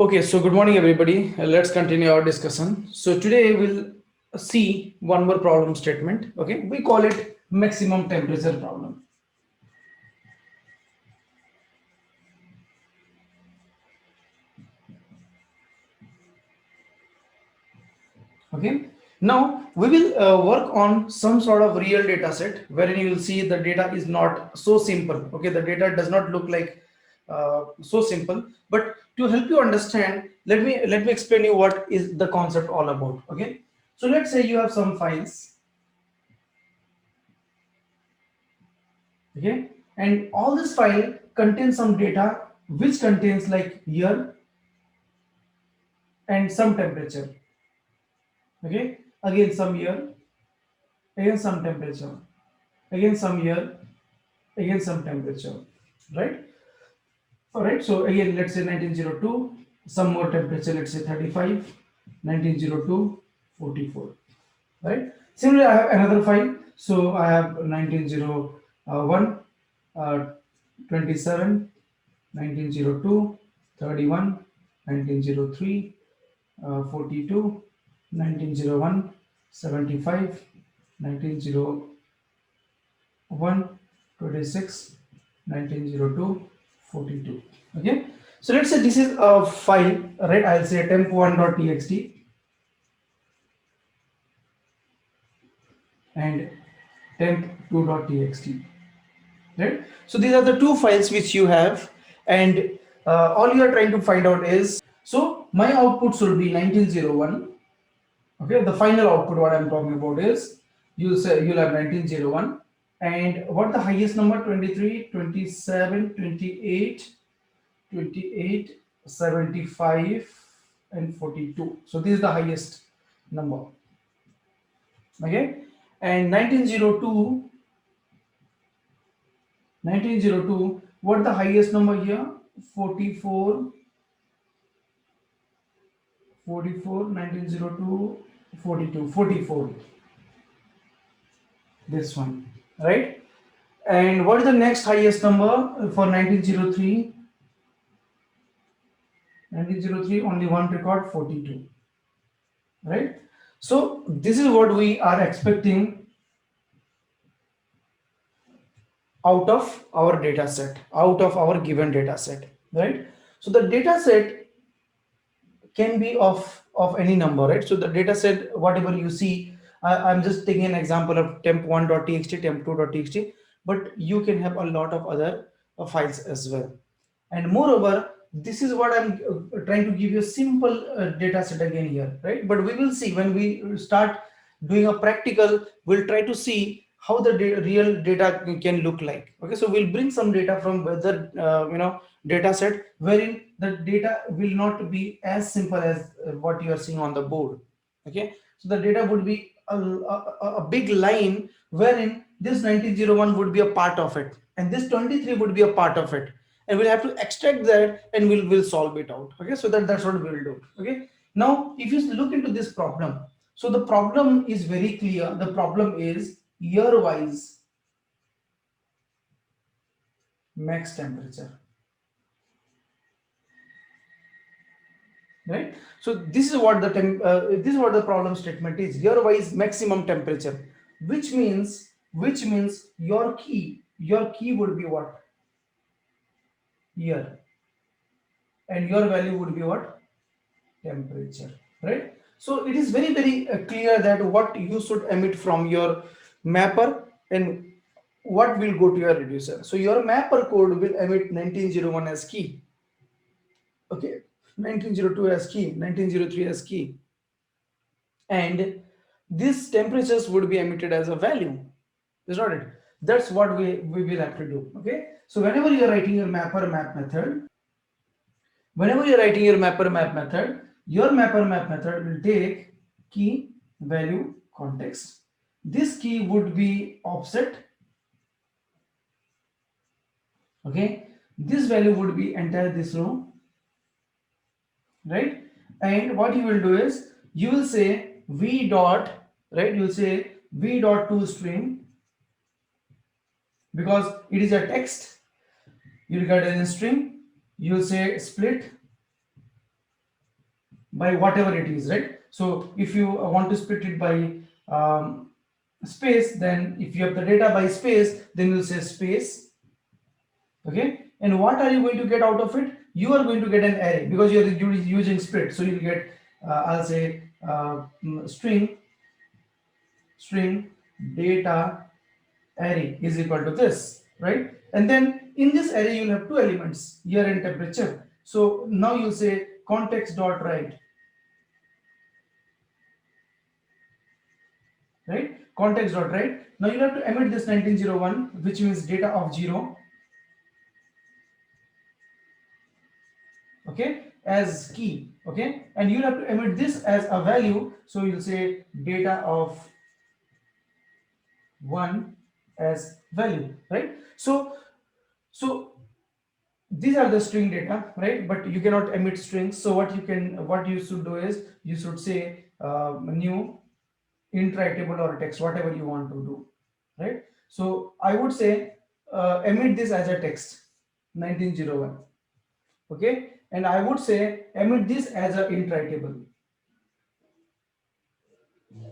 Okay, so good morning, everybody. Let's continue our discussion. So today we'll see one more problem statement. Okay, we call it maximum temperature problem. Okay, now we will work on some sort of real data set wherein you will see the data is not so simple. Okay, the data does not look like so simple, but to help you understand, let me explain you what is the concept all about. Okay, so let's say you have some files. Okay, and all this file contains some data which contains like year and some temperature. Okay, again some year, again some temperature, again some year, again some temperature, right? All right, so again let's say 1902, some more temperature, let's say 35, 1902, 44, right? Similarly, I have another file, so I have 1901, 27, 1902, 31, 1903, 42, 1901, 75, 1901, 26, 1902, 42. Okay, so let's say this is a file, right? I'll say temp1.txt and temp2.txt, right? So these are the two files which you have, and all you are trying to find out is, so my output should be 1901. Okay, the final output what I'm talking about is, you'll have 1901, and what the highest number? 23, 27, 28, 28, 75, and 42. So this is the highest number. Okay, and 1902, what the highest number here? 44, 44, 1902, 42, 44. This one, right? And what is the next highest number for 1903? 1903, only one record, 42, right? So this is what we are expecting out of our data set, out of our given data set, right? So the data set can be of any number, right? So the data set, whatever you see, I'm just taking an example of temp1.txt, temp2.txt, but you can have a lot of other files as well. And moreover, this is what I'm trying to give you a simple data set again here, right? But we will see when we start doing a practical, we'll try to see how the real data can look like. Okay, so we'll bring some data from weather data set wherein the data will not be as simple as what you are seeing on the board. Okay, so the data would be a big line wherein this 1901 would be a part of it, and this 23 would be a part of it, and we'll have to extract that, and we'll solve it out. Okay, so that's what we'll do. Okay, now if you look into this problem, so the problem is very clear. The problem is year wise max temperature, right? So this is what this is what the problem statement is: year wise maximum temperature, which means your key would be what? Year, and your value would be what? Temperature, right? So it is very clear that what you should emit from your mapper and what will go to your reducer. So your mapper code will emit 1901 as key, okay, 1902 as key, 1903 as key, and these temperatures would be emitted as a value. Is not it? That's what we will have to do. Okay, so whenever you are writing your mapper map method, your mapper map method will take key value context. This key would be offset. Okay, this value would be entire this row, right? And what you will do is you will say v dot, right? You will say v dot to string, because it is a text. You will get as a string. You will say split by whatever it is, right? So if you want to split it by space, then if you have the data by space, then you'll say space. Okay, and what are you going to get out of it? You are going to get an array because you're using split, so you'll get I'll say string data array is equal to this, right? And then in this array you'll have two elements, year and temperature. So now you'll say context dot write, right? Context dot write. Now you'll have to emit this 1901, which means data of 0, okay, as key, okay, and you'll have to emit this as a value. So you'll say data of 1 as value, right? So these are the string data, right? But you cannot emit strings. So what you should do is you should say new iterable or text, whatever you want to do, right? So I would say emit this as a text 1901, okay, and I would say emit this as a iterable.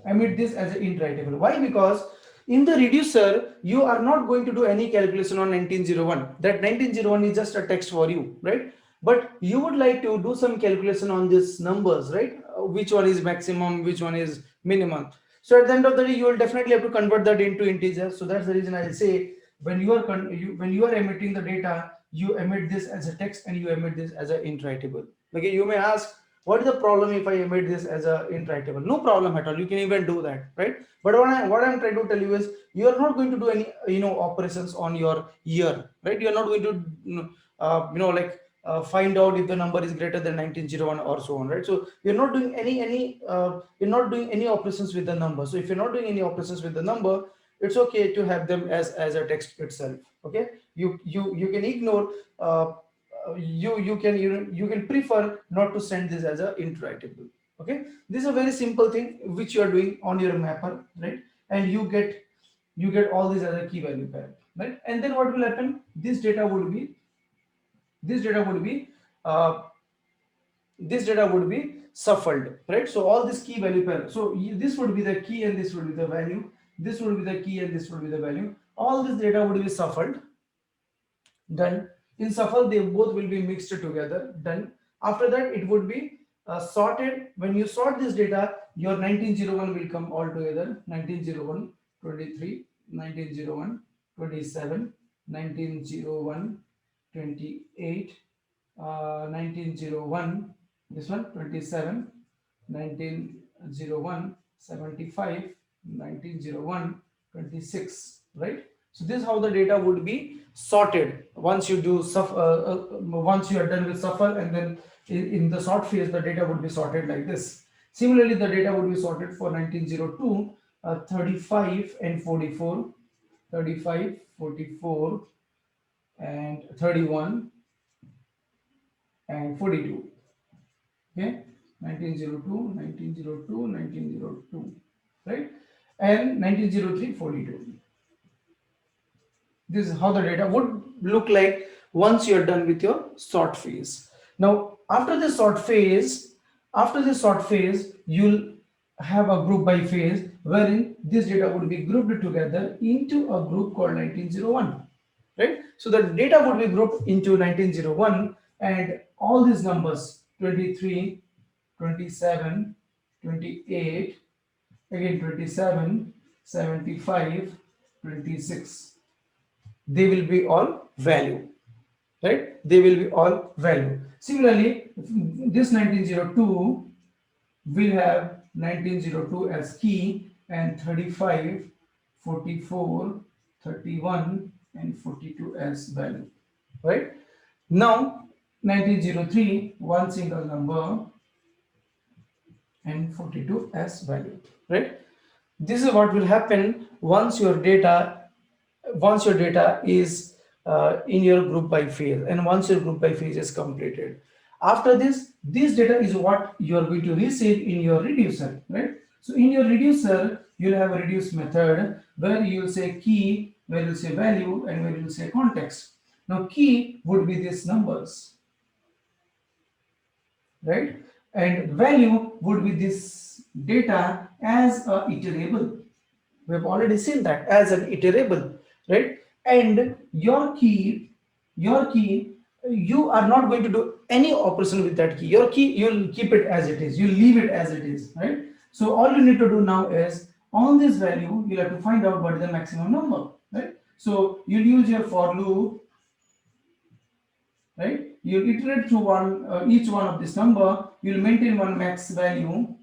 Emit this as an iterable. Why? Because in the reducer you are not going to do any calculation on 1901. That 1901 is just a text for you, right? But you would like to do some calculation on these numbers, right? Which one is maximum, which one is minimum. So at the end of the day, you will definitely have to convert that into integers. So that's the reason I'll say when you are emitting the data, you emit this as a text and you emit this as an iterable. Okay, you may ask, what is the problem if I emit this as a iterable? No problem at all. You can even do that, right? But what I'm trying to tell you is you are not going to do any operations on your year, right? You are not going to find out if the number is greater than 1901 or so on, right? So you're not doing any operations with the number. So if you're not doing any operations with the number, it's okay to have them as a text itself. Okay, you can ignore. You can prefer not to send this as a iterable. Okay, this is a very simple thing which you are doing on your mapper, right? And you get all these as a key value pair, right? And then what will happen? This data would be shuffled, right? So all this key value pair, so this would be the key and this would be the value, this would be the key and this would be the value. All this data would be shuffled. Done. In shuffle they both will be mixed together. Done. After that it would be sorted. When you sort this data, your 1901 will come all together. 1901 23, 1901 27, 1901 28, 1901 this one 27, 1901 75, 1901 26, right? So this is how the data would be sorted once you do once you are done with shuffle, and then in the sort phase the data would be sorted like this. Similarly, the data would be sorted for 1902 35 and 44, 35 44 and 31 and 42. Okay, 1902 1902 1902, right? And 1903 42. This is how the data would look like once you are done with your sort phase. Now after the sort phase, you'll have a group by phase wherein this data would be grouped together into a group called 1901, right? So the data would be grouped into 1901, and all these numbers 23, 27, 28, again 27, 75, 26, they will be all value, right? They will be all value. Similarly, this 1902 will have 1902 as key and 35, 44, 31 and 42 as value, right? Now 1903 one single number and 42 as value, right? This is what will happen once your data is in your group by phase, and once your group by phase is completed. After this data is what you are going to receive in your reducer, right? So in your reducer you'll have a reduce method where you'll say key, where you'll say value, and where you'll say context. Now key would be these numbers, right? and value would be this data as a iterable. We have already seen that as an iterable, right? And your key, you are not going to do any operation with that key. Your key, you'll keep it as it is. You leave it as it is, right? So all you need to do now is on this value, you'll have to find out what is the maximum number, right? So you'll use your for loop, right? You'll iterate through each one of this number. You'll maintain one max value,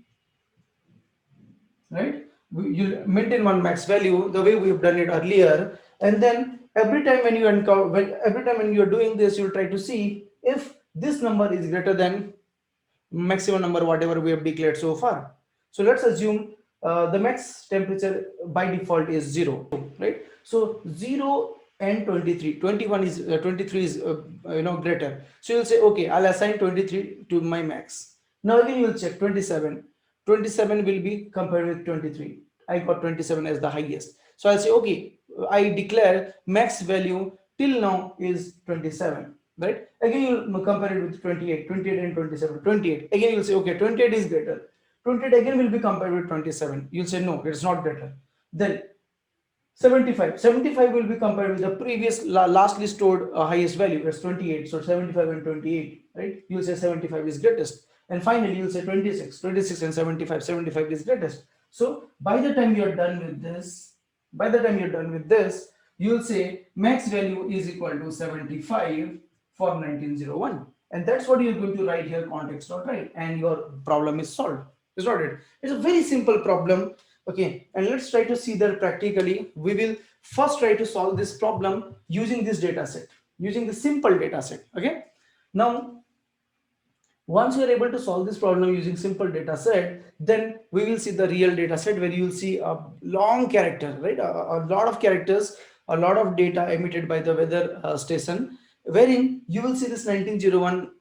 right? You maintain one max value the way we've done it earlier, and then every time when you every time when you're doing this, you'll try to see if this number is greater than maximum number whatever we have declared so far. So let's assume the max temperature by default is 0, right? So 0 and 23, 21 is 23 is greater. So you'll say, okay, I'll assign 23 to my max. Now again you'll check 27. 27 will be compared with 23. I got 27 as the highest. So I'll say, okay, I declare max value till now is 27, right? Again, you'll compare it with 28, 28 and 27, 28. Again, you'll say, okay, 28 is greater. 28 again will be compared with 27. You'll say, no, it's not greater. Then 75 will be compared with the previous lastly stored highest value, that's 28. So 75 and 28, right? You'll say 75 is greatest. And finally, you'll say 26 and 75 is greatest. So by the time you're done with this, you'll say max value is equal to 75 for 1901. And that's what you're going to write here, context.write, and your problem is solved. Is not it? It's a very simple problem. Okay, and let's try to see that practically. We will first try to solve this problem using this data set, using the simple data set. Okay, now once you are able to solve this problem using simple data set, then we will see the real data set where you will see a long character, right? A lot of characters, a lot of data emitted by the weather station, wherein you will see this 1901,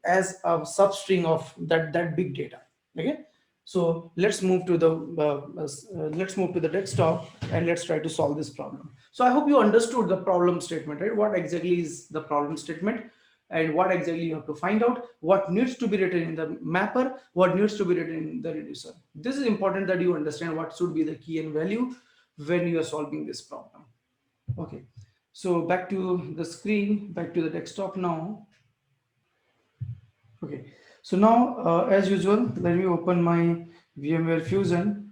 as a substring of that big data. Okay, so let's move to the desktop and let's try to solve this problem. So I hope you understood the problem statement, right? What exactly is the problem statement, and what exactly you have to find out, what needs to be written in the mapper, what needs to be written in the reducer. This is important that you understand what should be the key and value when you are solving this problem. Okay, so back to the screen, back to the desktop now. Okay, so now as usual, let me open my VMware Fusion.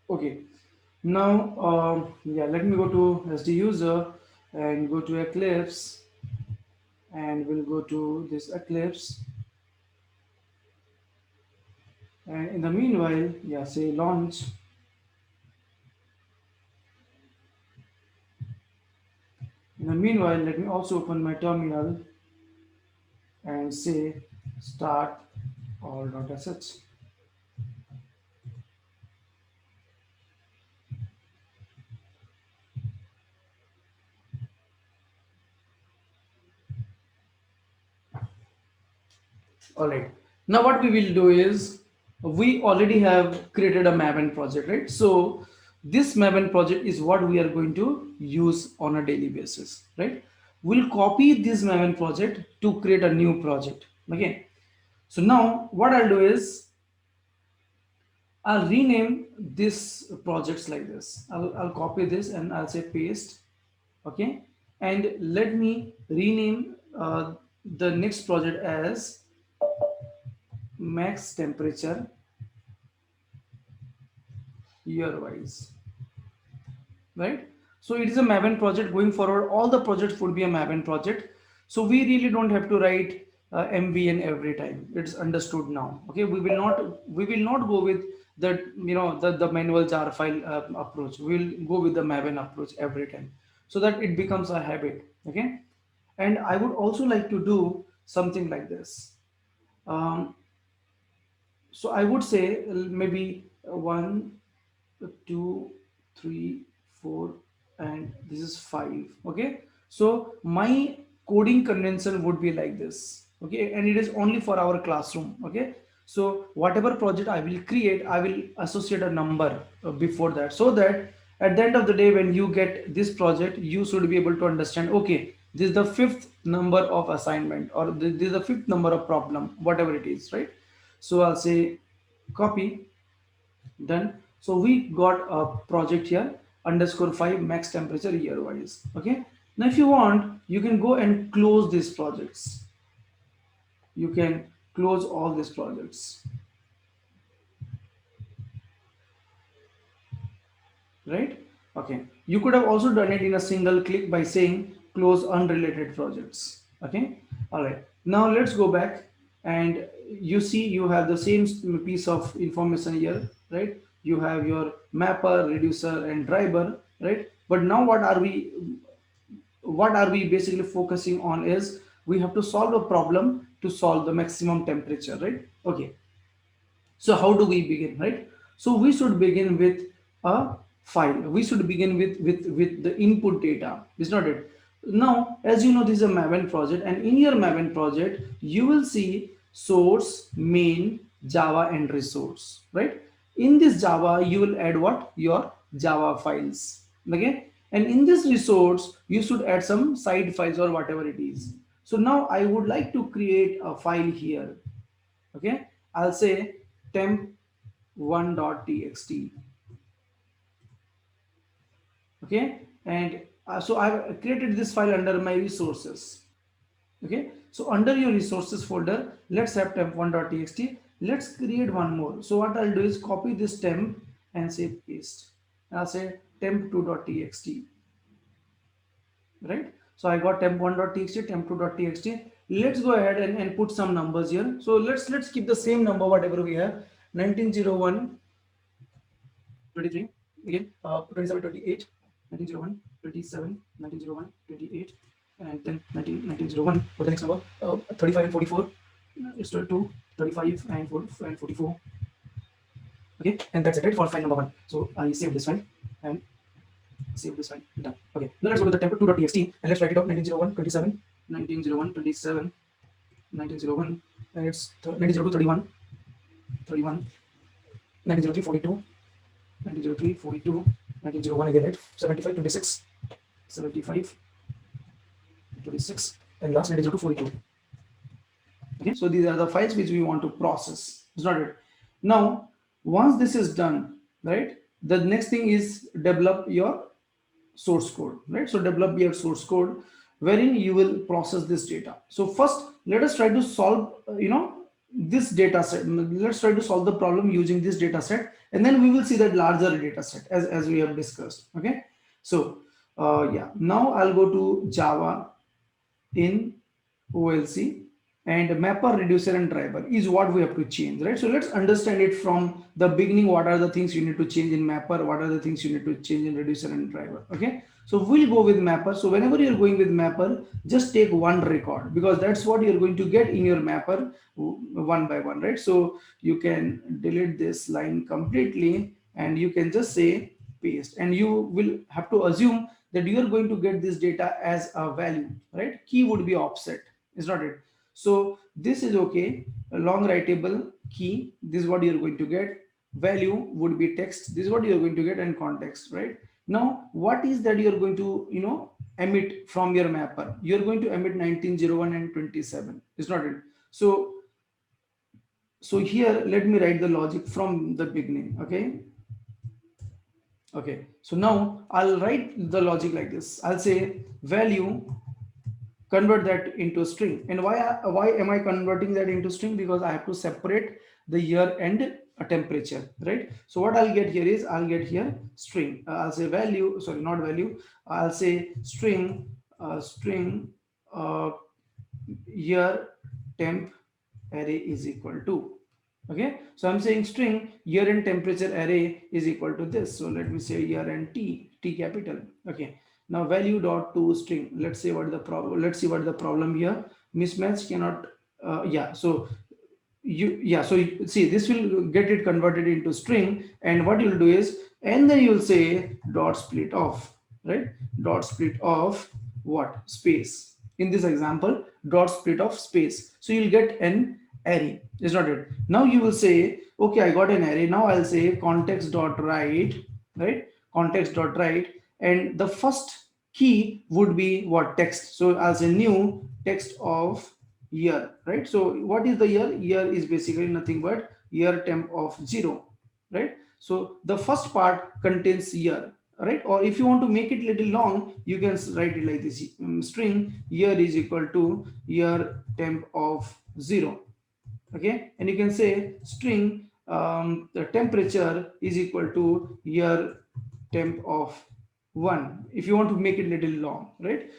Okay, now yeah, let me go to SD user and go to eclipse, and we'll go to this eclipse, and in the meanwhile, yeah, say launch. In the meanwhile, let me also open my terminal and say start all.sh. All right, now what we will do is, we already have created a Maven project, right? So this Maven project is what we are going to use on a daily basis, right? We'll copy this Maven project to create a new project. Okay, so now what I'll do is, I'll rename this projects like this. I'll copy this and I'll say paste. Okay, and let me rename the next project as max temperature year wise, right? So it is a Maven project. Going forward, all the projects would be a Maven project, so we really don't have to write MVN every time. It's understood now. Okay, we will not go with the manual jar file approach. We'll go with the Maven approach every time, so that it becomes a habit. Okay, and I would also like to do something like this. So I would say maybe 1, 2, 3, 4, and this is 5. Okay, so my coding convention would be like this. Okay, and it is only for our classroom. Okay, So whatever project I will create, I will associate a number before that, so that at the end of the day, when you get this project, you should be able to understand, okay, this is the fifth number of assignment, or this is the fifth number of problem, whatever it is, right? So I'll say copy, done. So we got a project here, _5 max temperature year wise. Okay. Now if you want, you can go and close these projects. You can close all these projects, right? Okay. You could have also done it in a single click by saying close unrelated projects. Okay. All right. Now let's go back, and you see you have the same piece of information here, right? You have your mapper, reducer, and driver, right? But now what are we basically focusing on is we have to solve a problem to solve the maximum temperature, right? Okay. So how do we begin, right? So we should begin with a file. We should begin with the input data, is not it? Now, as you know, this is a Maven project, and in your Maven project, you will see source, main, Java, and resource, right? In this Java, you will add what? Your Java files. Okay. And in this resource, you should add some side files or whatever it is. So now I would like to create a file here. Okay. I'll say temp1.txt. Okay. And so I've created this file under my resources. Okay. So under your resources folder, let's have temp1.txt. Let's create one more. So what I'll do is copy this temp and say paste. I'll say temp2.txt. Right? So I got temp1.txt, temp2.txt. Let's go ahead and put some numbers here. So let's keep the same number, whatever we have. 1901 23, again 27 28, 1901 27, 1901 28, and then 1901 for the next number, 35 and 44 is 2, 35 and 44. Okay, and that's it, right, for file number 1. So I save this file and save this file. Done. Okay, now let's go to the temp2.txt and let's write it out. 1901 27, 1901 27, 1901, and it's 1902 31, 31, 1903 42, 1903 42, 1901 again, right? 75 26, 75 26, and last 1902 42. Okay, so these are the files which we want to process. Is not it? Now, once this is done, right, the next thing is develop your source code, right? So develop your source code wherein you will process this data. So first, let us try to solve, this data set. Let's try to solve the problem using this data set, and then we will see that larger data set as we have discussed. Okay. So yeah, now I'll go to Java in OLC, and mapper, reducer, and driver is what we have to change, right? So let's understand it from the beginning. What are the things you need to change in mapper? What are the things you need to change in reducer and driver? Okay. So we'll go with mapper. So whenever you're going with mapper, just take one record, because that's what you're going to get in your mapper one by one, right? So you can delete this line completely and you can just say paste, and you will have to assume that you are going to get this data as a value, right? Key would be offset, is not it? So this is okay. A long writable key, this is what you're going to get. Value would be text, this is what you're going to get, and context, right? Now, what is that you're going to, emit from your mapper? You're going to emit 1901 and 27, is not it? So here, let me write the logic from the beginning, okay? Okay, so now I'll write the logic like this. I'll say value, convert that into a string. And why am I converting that into string? Because I have to separate the year and a temperature, right? So what I'll get here is, I'll get here string. I'll say value, sorry, not value. I'll say string, year temp array is equal to. Okay, so I'm saying string year and temperature array is equal to this. So let me say year and T capital. Okay. Now value dot to string. Let's see what the problem. Let's see what the problem here. Mismatch cannot. Yeah. So see, this will get it converted into string, and what you'll do is, and then you'll say dot split off, right? Dot split off what? Space. In this example, dot split off space. So you'll get an array. Is not it? Now you will say, okay, I got an array. Now I'll say context dot write, right? Context dot write, and the first key would be what? Text. So I'll say new text of year, right? So what is the year? Year is basically nothing but year temp of 0, right? So the first part contains year, right? Or if you want to make it little long, you can write it like this: string year is equal to year temp of 0. Okay, and you can say string the temperature is equal to year temp of 1 if you want to make it little long, right?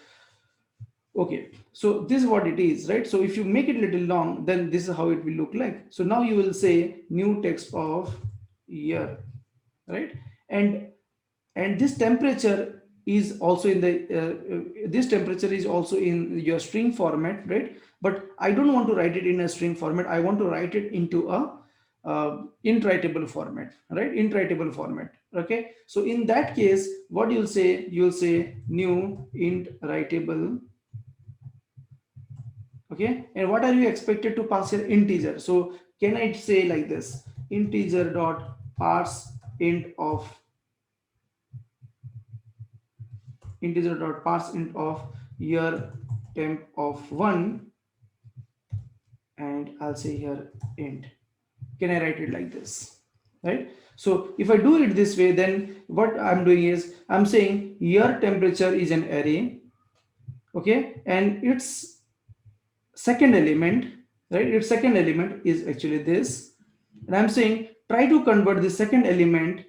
Okay, so this is what it is, right? So if you make it little long, then this is how it will look like. So now you will say new text of year, right? and and this temperature is also in the this temperature is also in your string format, right? But I don't want to write it in a string format. I want to write it into a int writable format, right? Int writable format. Okay, so in that case, what you'll say new int writable. Okay, and what are you expected to pass here? Integer. So can I say like this: integer dot parse int of integer dot parse int of year temp of 1, and I'll say here int. Can I write it like this, right? So if I do it this way, then what I'm doing is I'm saying year temperature is an array, okay, and its second element, right? Its second element is actually this, and I'm saying try to convert the second element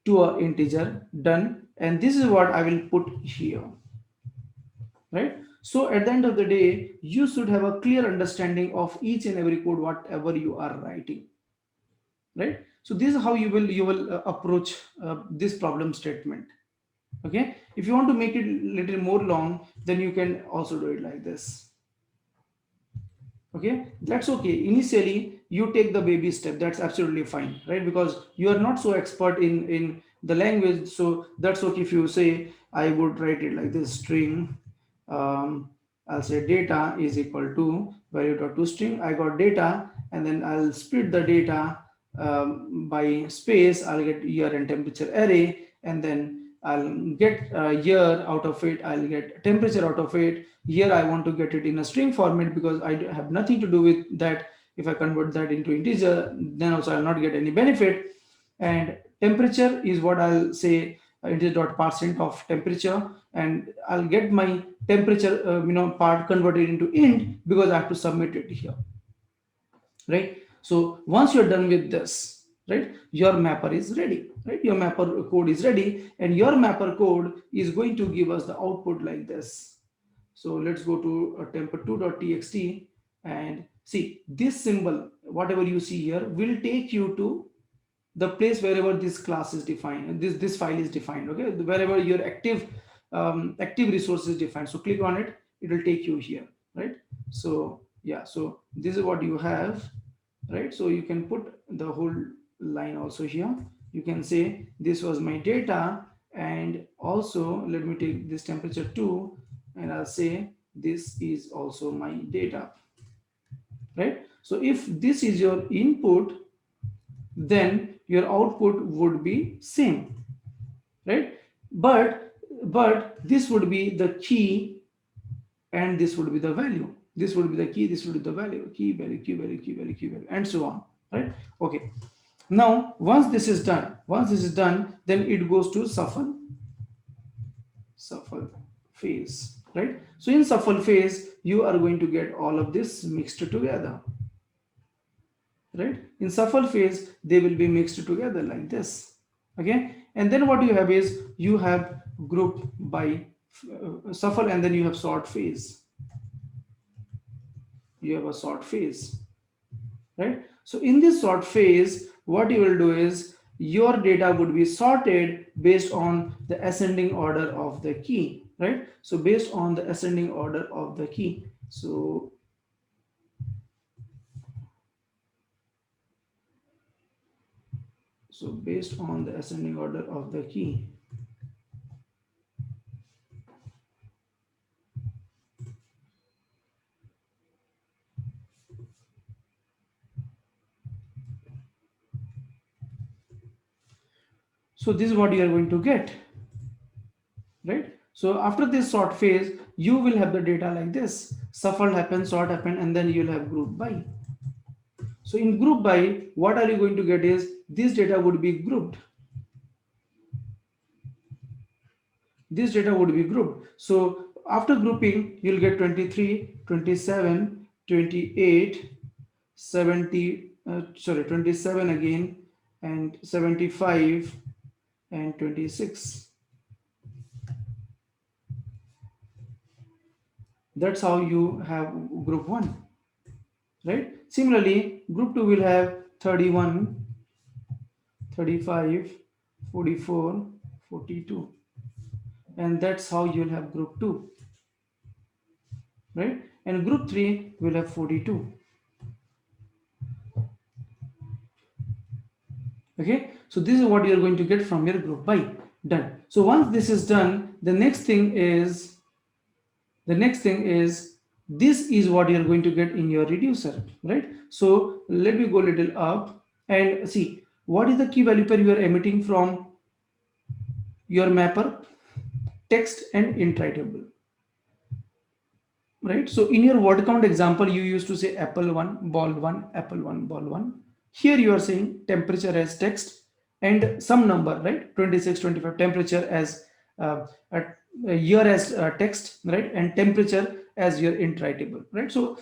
to a integer. Done, and this is what I will put here, right? So at the end of the day, you should have a clear understanding of each and every code whatever you are writing, right? So this is how you will approach this problem statement. Okay, if you want to make it a little more long, then you can also do it like this. Okay, that's okay. Initially you take the baby step, that's absolutely fine, right? Because you are not so expert in the language, so that's okay. If you say I would write it like this: string I'll say data is equal to value dot to string. I got data, and then I'll split the data by space. I'll get year and temperature array, and then I'll get year out of it. I'll get temperature out of it. Here I want to get it in a string format because I have nothing to do with that. If I convert that into integer, then also I'll not get any benefit. And temperature is what I'll say integer dot percent of temperature, and I'll get my temperature part converted into int because I have to submit it here, right? So once you're done with this, right, your mapper is ready, right? Your mapper code is ready, and your mapper code is going to give us the output like this. So let's go to temp2.txt and see this symbol. Whatever you see here will take you to the place wherever this class is defined, this file is defined. Okay, wherever your active resource is defined. So click on it, it will take you here, right? So yeah, so this is what you have, right? So you can put the whole line also here. You can say this was my data, and also let me take this temperature too, and I'll say this is also my data, right? So if this is your input, then your output would be same, right? But this would be the key, and this would be the value. This would be the key, this would be the value, key value, key value, key value, key value, and so on, right? Okay, now once this is done, then it goes to shuffle phase, right? So in shuffle phase, you are going to get all of this mixed together, right? In shuffle phase, they will be mixed together like this. Okay, and then what you have is you have group by shuffle, and then you have sort phase. You have a sort phase, right? So in this sort phase, what you will do is your data would be sorted based on the ascending order of the key, right? So based on the ascending order of the key. So based on the ascending order of the key. So this is what you are going to get, right? So after this sort phase, you will have the data like this: shuffle happen, sort happen, and then you'll have group by. So in group by, what are you going to get is this data would be grouped. This data would be grouped. So after grouping, you'll get 23, 27, 28, 70, 27 again, and 75 and 26. That's how you have group 1, right? Similarly, group 2 will have 31, 35, 44, 42. And that's how you'll have group 2, right? And group 3 will have 42. Okay, so this is what you're going to get from your group by. Done. So once this is done, the next thing is this is what you're going to get in your reducer, right? So let me go a little up and see what is the key value pair you are emitting from your mapper: text and iterable, right? So in your word count example, you used to say apple 1 ball 1, apple 1 ball 1. Here you are saying temperature as text and some number, right? 26, 25, temperature as a year as text, right? And temperature as your iterable, right? So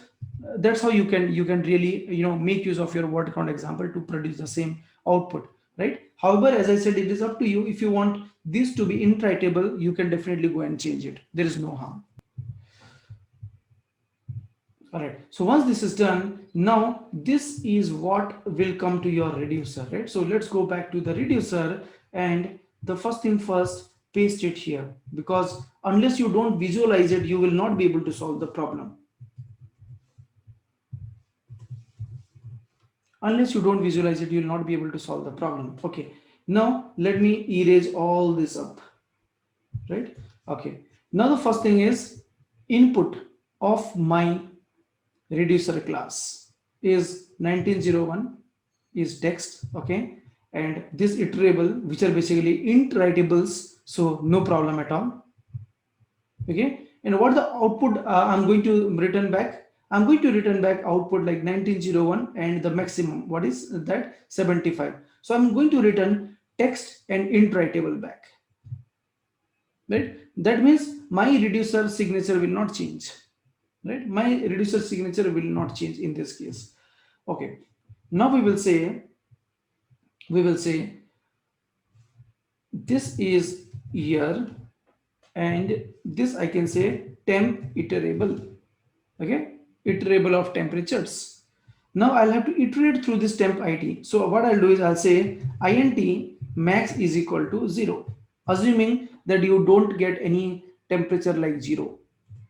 that's how you can really make use of your word count example to produce the same output, right? However, as I said, it is up to you. If you want this to be iterable, you can definitely go and change it. There is no harm. All right, so once this is done, now this is what will come to your reducer, right? So let's go back to the reducer, and the first thing first, paste it here, because unless you don't visualize it, you will not be able to solve the problem. Unless you don't visualize it, you will not be able to solve the problem. Okay, now let me erase all this up, right? Okay, now the first thing is input of my reducer class is 1901 is text, okay, and this iterable, which are basically int writables, so no problem at all. Okay, and what the output I'm going to return back? I'm going to return back output like 1901 and the maximum, what is that? 75. So I'm going to return text and int writable back, right? That means my reducer signature will not change, right? My reducer signature will not change in this case. Okay, now we will say this is year, and this I can say temp iterable, okay, iterable of temperatures. Now I'll have to iterate through this temp it. So what I'll do is I'll say int max is equal to 0, assuming that you don't get any temperature like 0.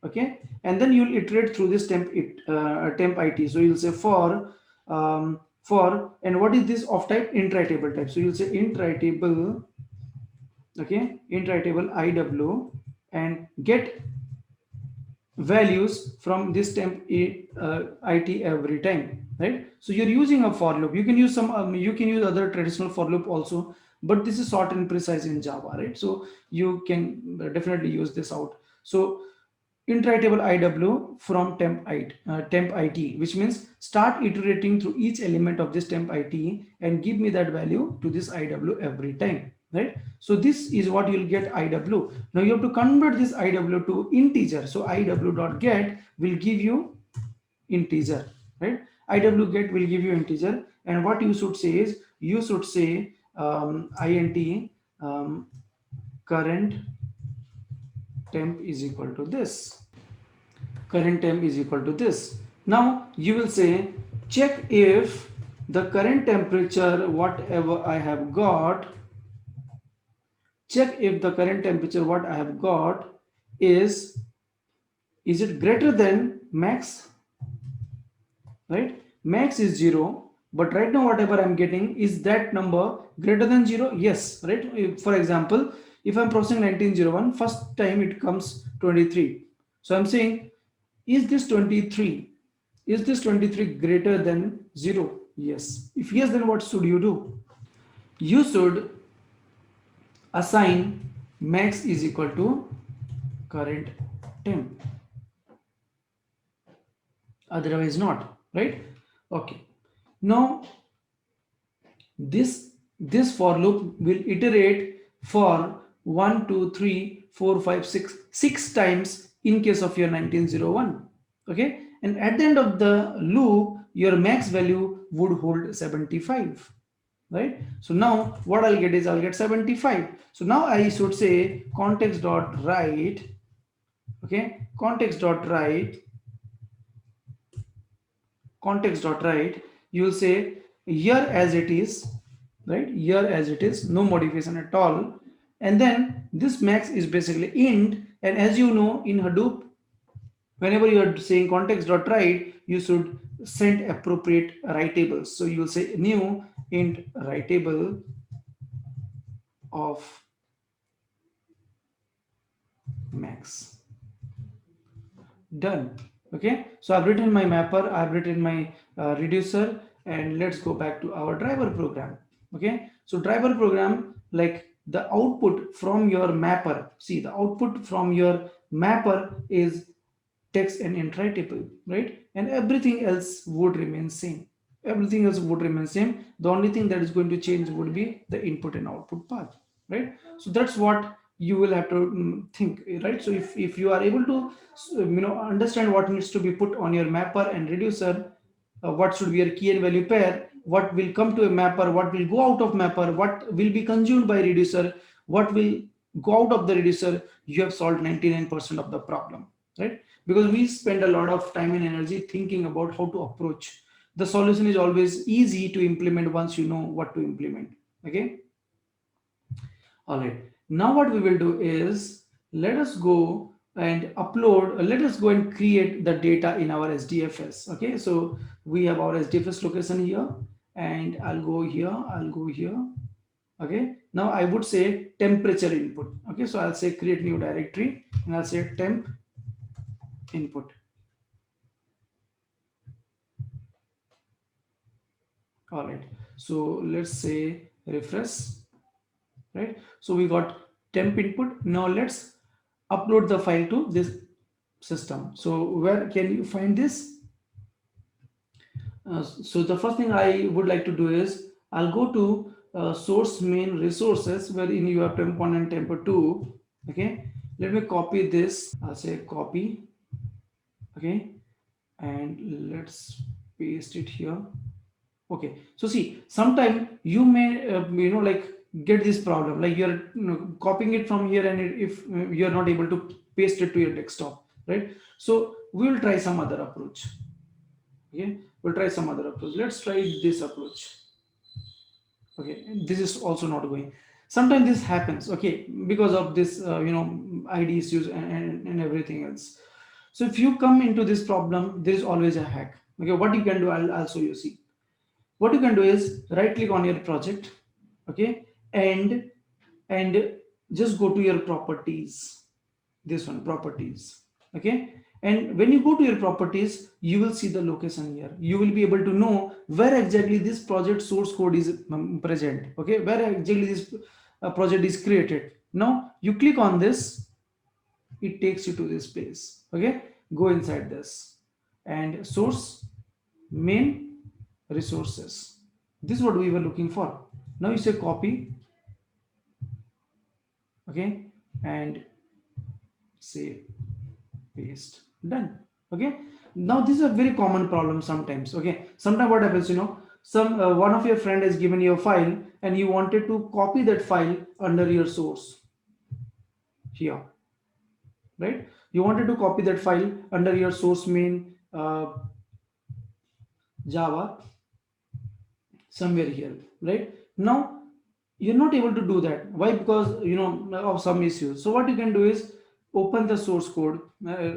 Okay, and then you'll iterate through this temp it. So you'll say for and what is this of type? Int writable type. So you'll say int writable, okay, int writable iw, and get values from this temp it every time, right? So you're using a for loop. You can use some you can use other traditional for loop also, but this is short and precise in Java, right? So you can definitely use this out. So int writable iw from temp it, which means start iterating through each element of this temp it and give me that value to this iw every time, right? So this is what you'll get iw. Now you have to convert this iw to integer. So iw.get will give you integer, right? Iw get will give you integer, and what you should say is you should say int current temp is equal to this. Current temp is equal to this. Now you will say check if the current temperature whatever I have got, check if the current temperature what I have got is it greater than max, right? Max is 0, but right now whatever I'm getting, is that number greater than 0? Yes, right? For example, if I'm processing 1901, first time it comes 23. So I'm saying, is this 23 greater than 0? Yes. If yes, then what should you do? You should assign max is equal to current temp, otherwise not, right? Okay, now this for loop will iterate for 1 2 3 4 5 6 6 times in case of your 1901. Okay, and at the end of the loop your max value would hold 75, right? So now what I'll get is I'll get 75. So now I should say context dot write, okay, context dot write, you will say here as it is, right? Here as it is, no modification at all. And then this max is basically int, and as you know in Hadoop, whenever you are saying context dot write, you should send appropriate writables. So you will say new int writable of max. Done. Okay, so I've written my mapper, I've written my reducer, and let's go back to our driver program. Okay, so driver program, like the output from your mapper, see the output from your mapper is text and int writable, right? And everything else would remain same. Everything else would remain same. The only thing that is going to change would be the input and output path, right? So that's what you will have to think, right? So if you are able to understand what needs to be put on your mapper and reducer, what should be your key and value pair, what will come to a mapper, what will go out of mapper, what will be consumed by reducer, what will go out of the reducer, you have solved 99% of the problem, right? Because we spend a lot of time and energy thinking about how to approach. The solution is always easy to implement once you know what to implement. Okay, all right, now what we will do is let us go and upload, let us go and create the data in our Sdfs. Okay, so we have our Sdfs location here, and I'll go here, I'll go here. Okay, now I would say temperature input. Okay, so I'll say create new directory, and I'll say temp input. All right, so let's say refresh, right? So we got temp input. Now let's upload the file to this system. So where can you find this? So the first thing I would like to do is I'll go to source main resources, wherein you have temp1 and temp2. Okay, let me copy this. I'll say copy. Okay, and let's paste it here. Okay, so see, sometime you may like get this problem, like you're copying it from here, and if you're not able to paste it to your desktop, right? So we will try some other approach. Okay, we'll try some other approach. Let's try this approach. Okay, this is also not going. Sometimes this happens, okay, because of this ID issues and everything else. So if you come into this problem, there is always a hack. Okay, what you can do, I'll show you. See, what you can do is right click on your project, okay, and just go to your properties, this one, properties. Okay, and when you go to your properties, you will see the location here. You will be able to know where exactly this project source code is present. Okay, where exactly this project is created. Now you click on this, it takes you to this place. Okay, go inside this and source main resources. This is what we were looking for. Now you say copy, okay, and say paste. Done. Okay, now this is a very common problem sometimes. Okay, sometimes what happens, some one of your friend has given you a file and you wanted to copy that file under your source here, right? You wanted to copy that file under your source main Java somewhere here, right? Now you're not able to do that. Why? Because of some issues. So what you can do is open the source code,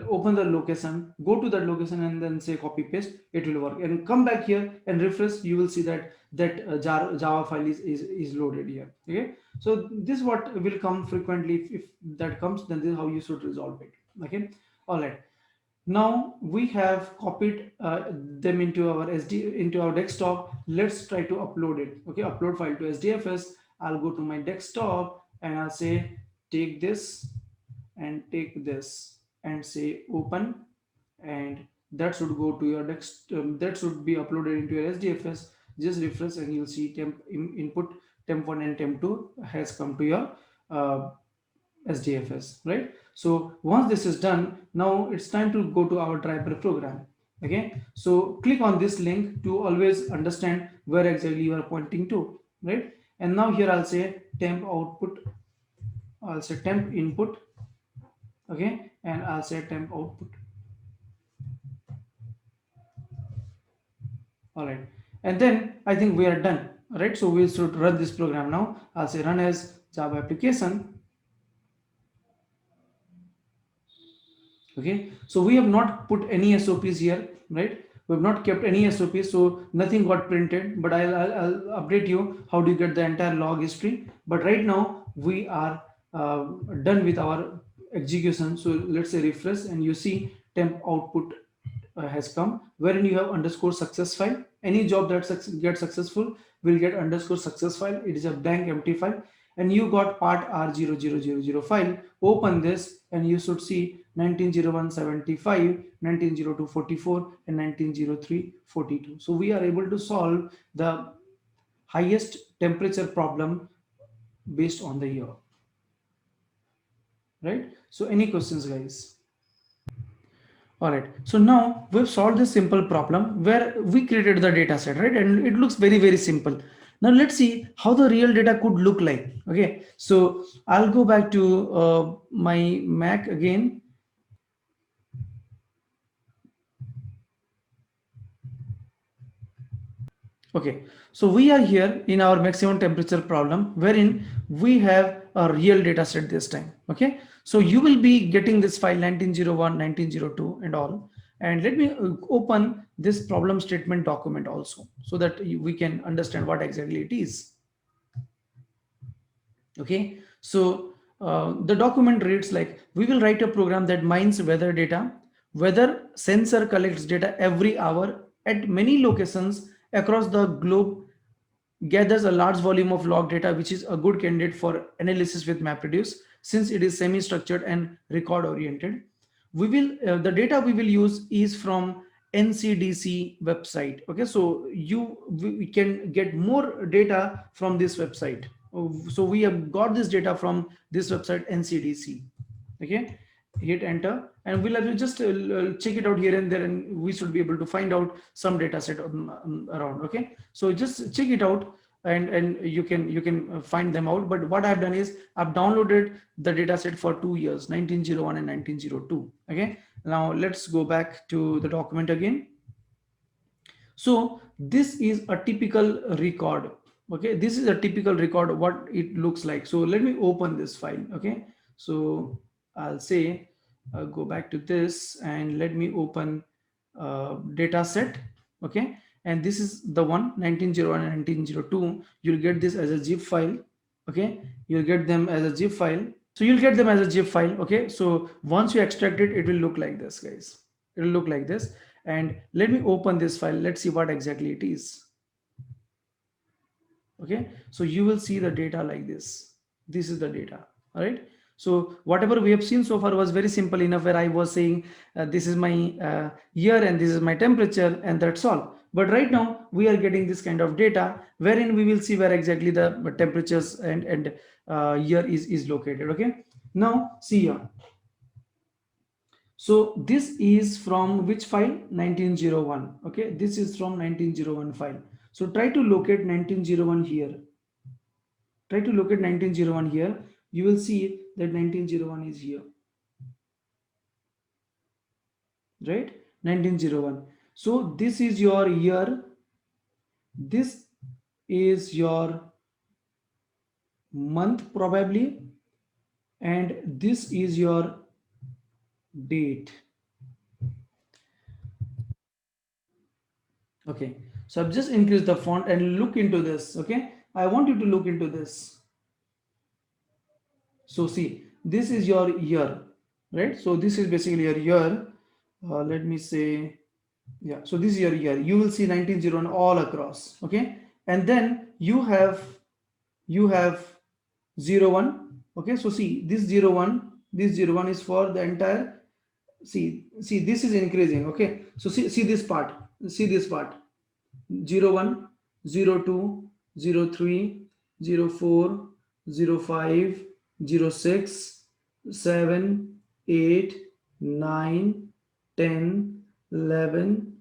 open the location, go to that location, and then say copy paste. It will work. And come back here and refresh. You will see that Java file is loaded here. Okay. So this is what will come frequently. If that comes, then this is how you should resolve it. Okay. All right. Now we have copied them into our desktop. Let's try to upload it. Okay, upload file to Sdfs. I'll go to my desktop and I'll say take this and take this and say open, and that should go to your next that should be uploaded into your Sdfs. Just refresh and you'll see input temp1 and temp2 has come to your uh, Sdfs, right? So once this is done, now it's time to go to our driver program. Okay, so click on this link to always understand where exactly you are pointing to, right? And now here I'll say temp output, I'll say temp input, okay, and I'll say temp output. All right, and then I think we are done, right? So we should run this program now. I'll say run as Java application. Okay, so we have not put any SOPs here, right? We have not kept any SOPs, so nothing got printed, but I'll update you how do you get the entire log history. But right now we are done with our execution. So let's say refresh and you see temp output has come, wherein you have underscore success file. Any job that gets successful will get underscore success file. It is a blank empty file, and you got part R00000 file. Open this and you should see 190175, 190244, and 190342. So we are able to solve the highest temperature problem based on the year, right? So any questions, guys? All right, so now we've solved this simple problem where we created the data set, right? And it looks very, very simple. Now let's see how the real data could look like. Okay, so I'll go back to my Mac again. Okay, so we are here in our maximum temperature problem, wherein we have a real data set this time. Okay, so you will be getting this file 1901, 1902 and all. And let me open this problem statement document also, so that we can understand what exactly it is. Okay, so the document reads like, we will write a program that mines weather data. Weather sensor collects data every hour at many locations across the globe, gathers a large volume of log data, which is a good candidate for analysis with MapReduce, since it is semi-structured and record-oriented. We will the data we will use is from NCDC website. Okay, so we can get more data from this website. So we have got this data from this website NCDC. Okay, hit enter and we'll have to just check it out here and there, and we should be able to find out some data set around. Okay, so just check it out and you can find them out. But what I've done is I've downloaded the data set for 2 years, 1901 and 1902. Okay, now let's go back to the document again. So this is a typical record. Okay, this is a typical record, what it looks like. So let me open this file. Okay, so I'll say go back to this and let me open data set. Okay, and this is the one 1901 and 1902. You'll get this as a zip file. Okay, you'll get them as a zip file. So you'll get them as a zip file. Okay, so once you extract it, it will look like this, guys. It will look like this. And let me open this file. Let's see what exactly it is. Okay, so you will see the data like this. This is the data. All right, so whatever we have seen so far was very simple enough, where I was saying this is my year and this is my temperature, and that's all. But right now we are getting this kind of data wherein we will see where exactly the temperatures and year is located. Okay, now see here. So this is from which file? 1901. Okay, this is from 1901 file. So try to locate 1901 here. Try to locate 1901 here. You will see that 1901 is here. Right? 1901. So this is your year. This is your month probably. And this is your date. Okay, so I've just increased the font and look into this. Okay, I want you to look into this. So see, this is your year, right? So this is basically your year. Let me say, yeah, so this is your year. You will see 1901 all across. Okay, and then you have 01, Okay, so see this 01, this 01 is for the entire, see this is increasing. Okay, so see this part, see this part, 01, 02, 03, 04, 05, 06, 7, 8, 9, 10, 11,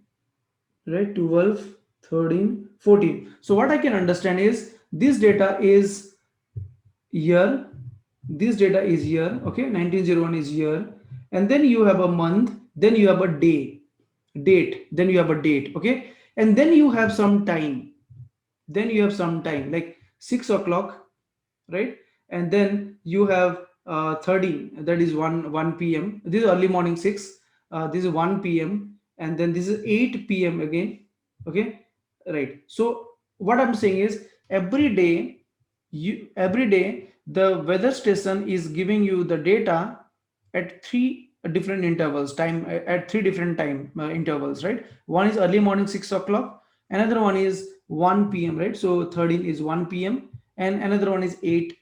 right, 12, 13, 14. So what I can understand is this data is year, this data is year, okay, 1901 is year, and then you have a month, then you have a date, then you have a date, okay, and then you have some time, then you have some time like 6 o'clock, right, and then you have 13, that is 1 p.m. This is early morning 6, this is 1 p.m. and then this is 8 p.m. again, okay, right. So what I'm saying is every day the weather station is giving you the data at three different intervals, time at three different time intervals, right. One is early morning 6 o'clock, another one is 1 p.m., right, so 13 is 1 p.m., and another one is 8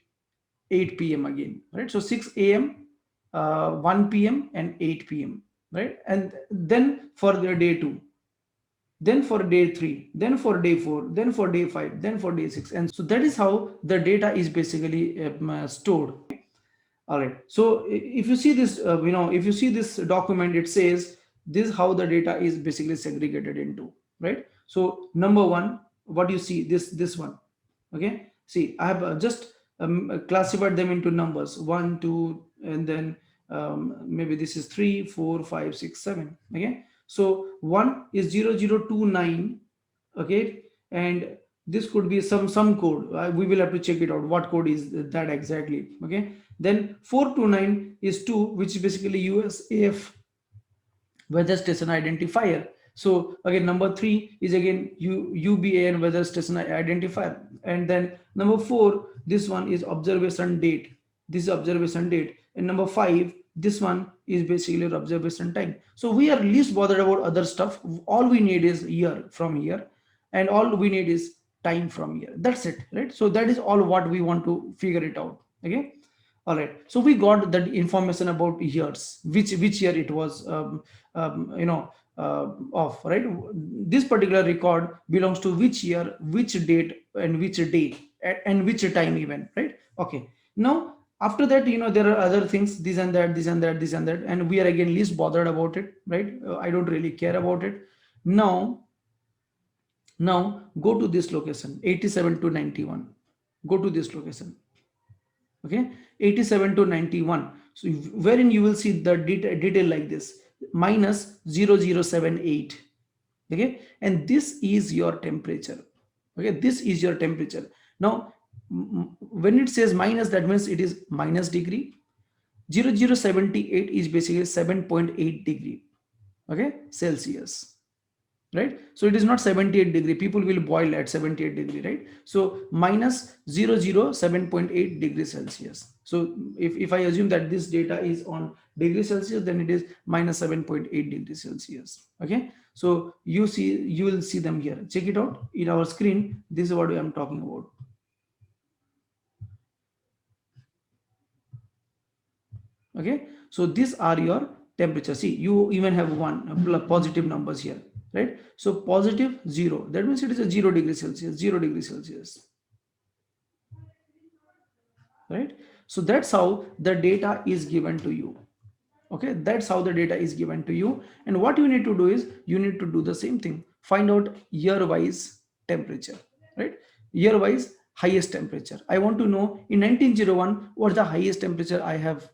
p.m. again, right. So 6 a.m., 1 p.m. and 8 p.m., right. And then for the day 2, then for day 3, then for day 4, then for day 5, then for day 6, and so that is how the data is basically stored. All right, so if you see this, if you see this document, it says this is how the data is basically segregated into, right. So number one, what you see, this one, okay, see I have just classified them into numbers 1, 2, and then maybe this is 3, 4, 5, 6, 7, okay. So 1 is 0029, okay, and this could be some code, we will have to check it out what code is that exactly, okay. Then 429 is 2, which is basically USAF weather station identifier. So again number 3 is again UBAN weather station identifier, and then number 4, this one is observation date, this is observation date, and number 5, this one is basically observation time. So we are least bothered about other stuff, all we need is year from here, and all we need is time from here, that's it, right. So that is all what we want to figure it out, okay. All right, so we got that information about years, which year it was of, right. This particular record belongs to which year, which date, and which day, and which time even, right. Okay, now after that, there are other things, this and that, this and that, this and that, and we are again least bothered about it, right. I don't really care about it. Now go to this location, 87 to 91, go to this location, okay, 87 to 91. So wherein you will see the detail like this, minus 0078, okay, and this is your temperature, okay, this is your temperature. Now when it says minus, that means it is minus degree. 0078 is basically 7.8 degree, okay, Celsius, right. So it is not 78 degree, people will boil at 78 degree, right. So minus 007.8 degrees Celsius. So if I assume that this data is on degree Celsius, then it is minus 7.8 degrees Celsius, okay. So you will see them here, check it out in our screen, this is what I am talking about, okay. So these are your temperature, see you even have one positive numbers here, right. So positive 0, that means it is a 0 degree Celsius, 0 degree Celsius, right. So that's how the data is given to you, okay, that's how the data is given to you. And what you need to do is you need to do the same thing, find out year wise temperature, right, year wise highest temperature. I want to know in 1901 what the highest temperature I have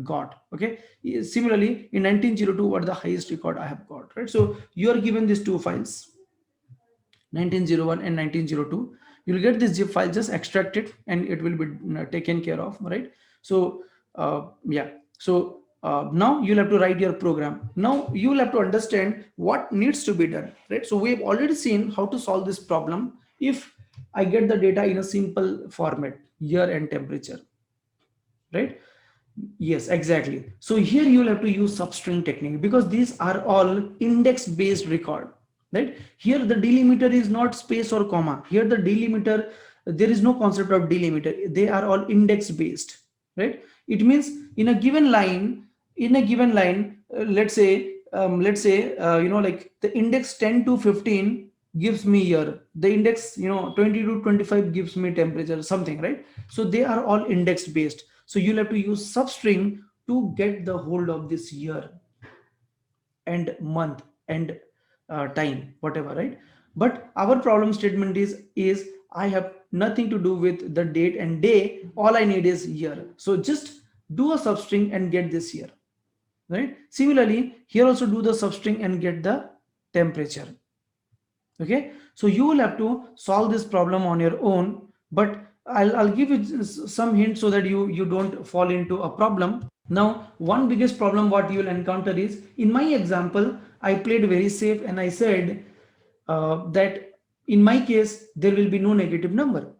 got, okay. Similarly in 1902 what the highest record I have got, right. So you are given these two files, 1901 and 1902, you'll get this zip file, just extract it and it will be taken care of, right. So yeah, so now you'll have to write your program. Now you'll have to understand what needs to be done, right. So we've already seen how to solve this problem if I get the data in a simple format, year and temperature, right. Yes, exactly. So here you'll have to use substring technique because these are all index based record, right. Here the delimiter is not space or comma, here the delimiter there is no concept of delimiter. They are all index based, right? It means in a given line, let's say like the index 10 to 15 gives me year, the index 20 to 25 gives me temperature, something, right? So they are all index based. So you'll have to use substring to get the hold of this year and month and time, whatever, right? But our problem statement is I have nothing to do with the date and day. All I need is year. So just do a substring and get this year, right? Similarly, here also do the substring and get the temperature. Okay, so you will have to solve this problem on your own, but I'll give you some hints so that you don't fall into a problem. Now, one biggest problem what you will encounter is, in my example, I played very safe and I said that in my case, there will be no negative number.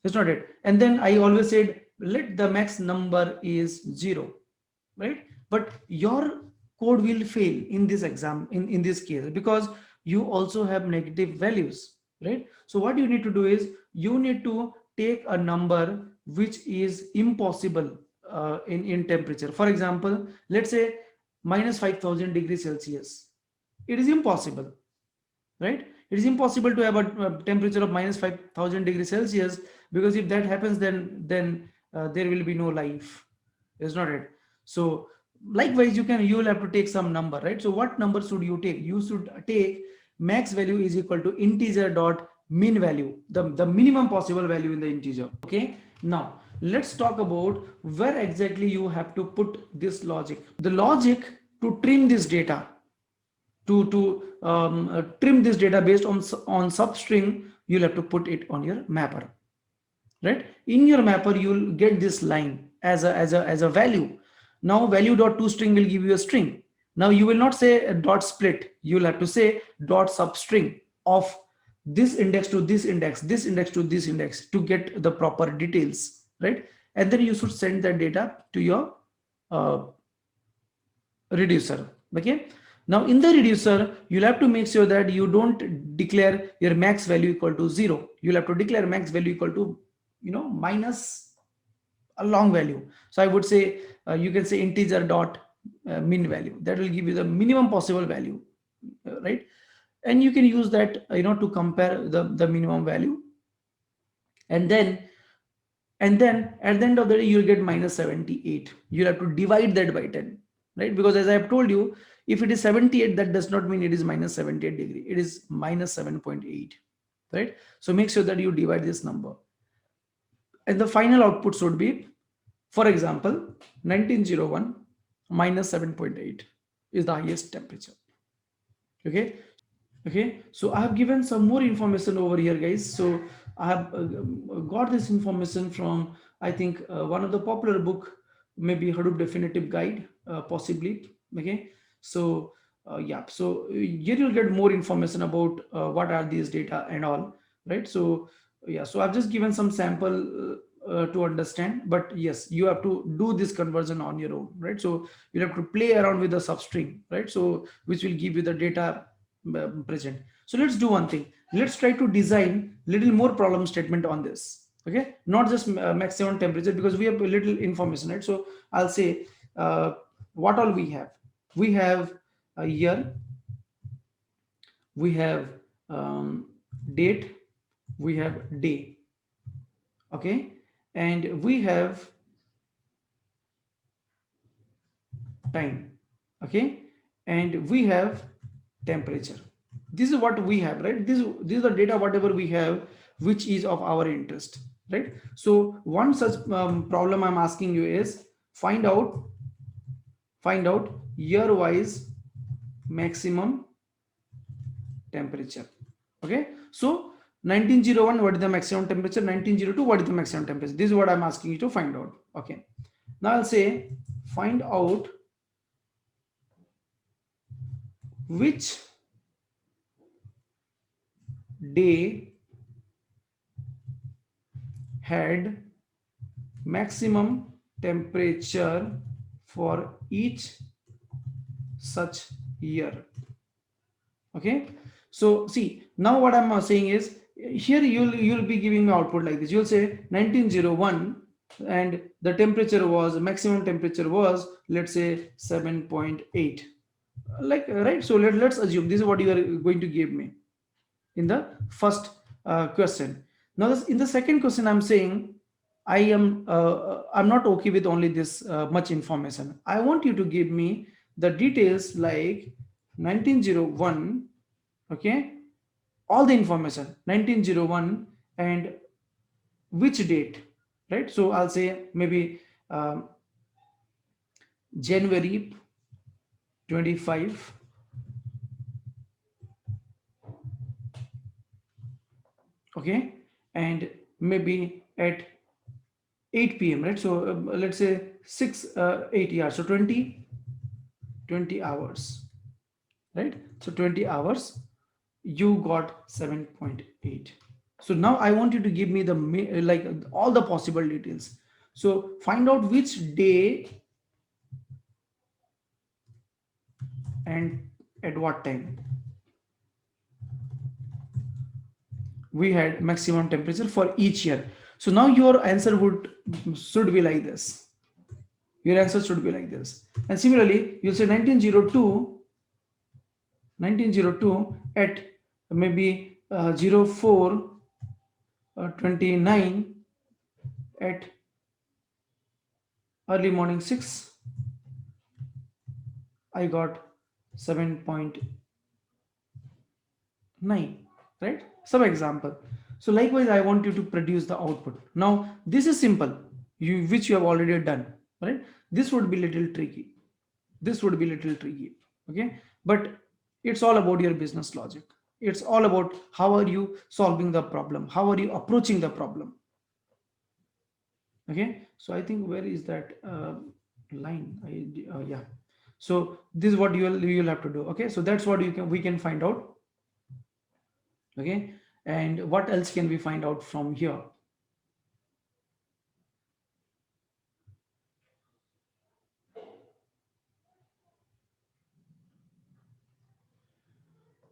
It's not it. And then I always said, let the max number is 0, right? But your code will fail in this exam, in this case, because you also have negative values, right? So what you need to do is you need to take a number which is impossible in temperature. For example, let's say minus 5000 degrees Celsius. It is impossible, right? It is impossible to have a temperature of minus 5000 degrees Celsius, because if that happens, then there will be no life. Is not it? So likewise, you will have to take some number, right? So what number should you take? You should take max value is equal to integer dot min value, the minimum possible value in the integer. Okay, now let's talk about where exactly you have to put this logic. The logic to trim this data, to trim this data based on substring, you'll have to put it on your mapper, right? In your mapper, you'll get this line as a value. Now value dot toString will give you a string. Now you will not say a dot split, you'll have to say dot substring of this index to this index, this index to this index, to get the proper details, right? And then you should send that data to your reducer. Okay, now in the reducer, you'll have to make sure that you don't declare your max value equal to 0. You'll have to declare max value equal to minus a long value. So I would say you can say integer dot min value. That will give you the minimum possible value, right? And you can use that to compare the minimum value, and then at the end of the day, you'll get minus 78. You'll have to divide that by 10, right? Because as I have told you, if it is 78, that does not mean it is minus 78 degree. It is minus 7.8, right? So make sure that you divide this number. And the final output should be, for example, 1901 minus 7.8 is the highest temperature. Okay, so I have given some more information over here, guys. So I have got this information from, I think, one of the popular book, maybe Hadoop Definitive Guide, possibly. Okay, so yeah, so here you'll get more information about what are these data and all, right? So yeah, so I've just given some sample to understand, but yes, you have to do this conversion on your own, right? So you have to play around with the substring, right? So which will give you the data present. So let's do one thing. Let's try to design little more problem statement on this. Okay, not just maximum temperature, because we have a little information, right? So I'll say what all we have. We have a year, we have date, we have day. Okay, and we have time. Okay, and we have temperature. This is what we have, right? This is the data whatever we have, which is of our interest, right? So one such problem I'm asking you is find out year wise maximum temperature. Okay, so 1901, what is the maximum temperature? 1902, what is the maximum temperature? This is what I'm asking you to find out. Okay, now I'll say find out which day had maximum temperature for each such year. Okay, so see, now what I'm saying is here you'll be giving me output like this. You'll say 1901 and the temperature was, maximum temperature was, let's say 7.8, like, right? So let's assume this is what you are going to give me in the first question. Now in the second question, I'm saying I'm not okay with only this much information. I want you to give me the details like 1901, okay, all the information 1901 and which date, right? So I'll say maybe January 25, okay, and maybe at 8 p.m., right? So let's say 8 hours, so 20 hours, right? So 20 hours, you got 7.8. So now I want you to give me the like all the possible details. So find out which day and at what time we had maximum temperature for each year. So now your answer should be like this. Your answer should be like this. And similarly, you'll say 1902 at maybe 0429 at early morning 6, I got 7.9, right? Some example. So likewise, I want you to produce the output. Now this is simple, which you have already done, right? This would be little tricky. Okay, but it's all about your business logic. It's all about how are you solving the problem, how are you approaching the problem. Okay, so I think where is that line? Yeah. So this is what you'll have to do. Okay, so that's what we can find out. Okay, and what else can we find out from here?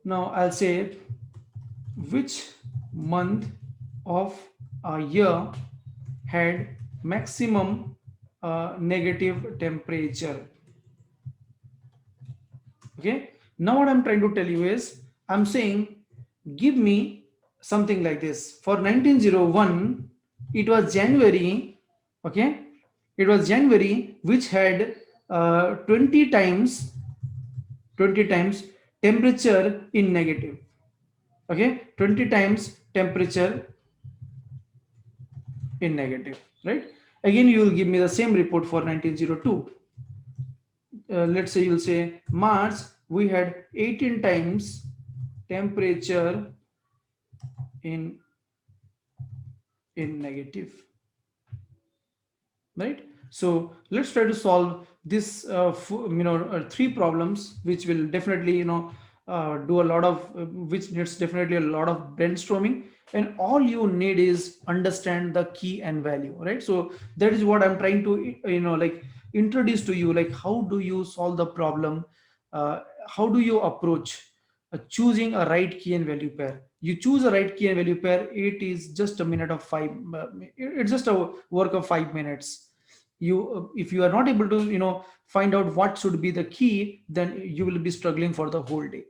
Now I'll say which month of a year had maximum negative temperature. Okay, now what I'm trying to tell you is, I'm saying give me something like this. For 1901, it was January, okay, it was January, which had 20 times temperature in negative. Okay, 20 times temperature in negative, right? Again, you will give me the same report for 1902. Let's say you'll say March, we had 18 times temperature in negative, right? So let's try to solve this three problems, which will definitely do a lot of which needs definitely a lot of brainstorming, and all you need is understand the key and value, right? So that is what I'm trying to like introduce to you, like how do you solve the problem, how do you approach choosing a right key and value pair. You choose a right key and value pair, it is just a minute of it's just a work of 5 minutes. You if you are not able to find out what should be the key, then you will be struggling for the whole day.